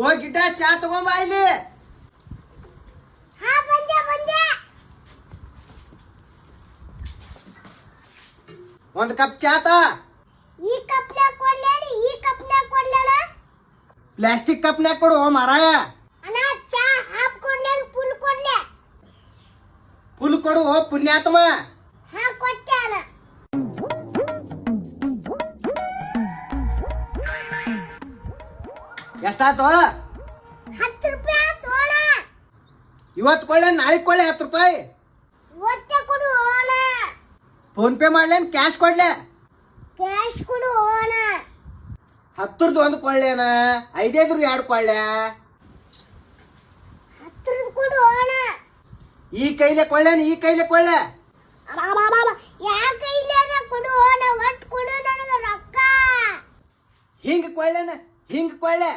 ಓ ಗಿಡ್ಡ ಚಾ ತಗೊಂಬ ಇಲ್ಲಿ. ಒಂದ್ ಕಪ್ ಚಾ ತಾ. ಈ ಕಪ್ನ್ಯಾಗ ಕೊಡ್ಲೇನಿ, ಈ ಕಪ್ನ್ಯಾಗ ಕೊಡ್ಲೇನ? ಪ್ಲಾಸ್ಟಿಕ್ ಕಪ್ನ್ಯಾಗ ಕೊಡು ಮಾರಾಯ. ಅಣ್ಣ ಚಾ ಹಾಫ್ ಕೊಡ್ಲೇನು ಫುಲ್ ಕೊಡ್ಲೆ? ಫುಲ್ ಕೊಡು ಪುಣ್ಯಾತ್ಮ. ಹಾ ಕೊಟ್ಟೆ ಅಣ್ಣ. ಎಷ್ಟಾತು? 10 ರೂಪಾಯಿ ತೋಣ. ಇವತ್ತು ಕೊಳ್ಳೆ ನಾಳೆ ಕೊಳ್ಳೆ 10 ರೂಪಾಯಿ. ಒತ್ತೆ ಕೊಡು ಅಣ್ಣ. ಫೋನ್ ಪೇ ಮಾಡ್ಲೇನ್ ಕ್ಯಾಶ್ ಕೊಡ್ಲೆ? ಕ್ಯಾಶ್ ಕೊಡು ಅಣ್ಣ. 10 ಒಂದು ಕೊಳ್ಳೇನ 5 2 ಕೊಳ್ಳೆ. 10 ಕೊಡು ಅಣ್ಣ. ಈ ಕೈಲೆ ಕೊಳ್ಳೇನ ಈ ಕೈಲೆ ಕೊಳ್ಳೆ? ಯಾಕೆ ಇಲ್ಲ ಕೊಡು ಅಣ್ಣ, ಒಟ್ಟು ಕೊಡು ನನಗೆ ರೊಕ್ಕ. ಹಿಂಗ ಕೊಳ್ಳೇನ ಹಿಂಗ ಕೊಳ್ಳೆ?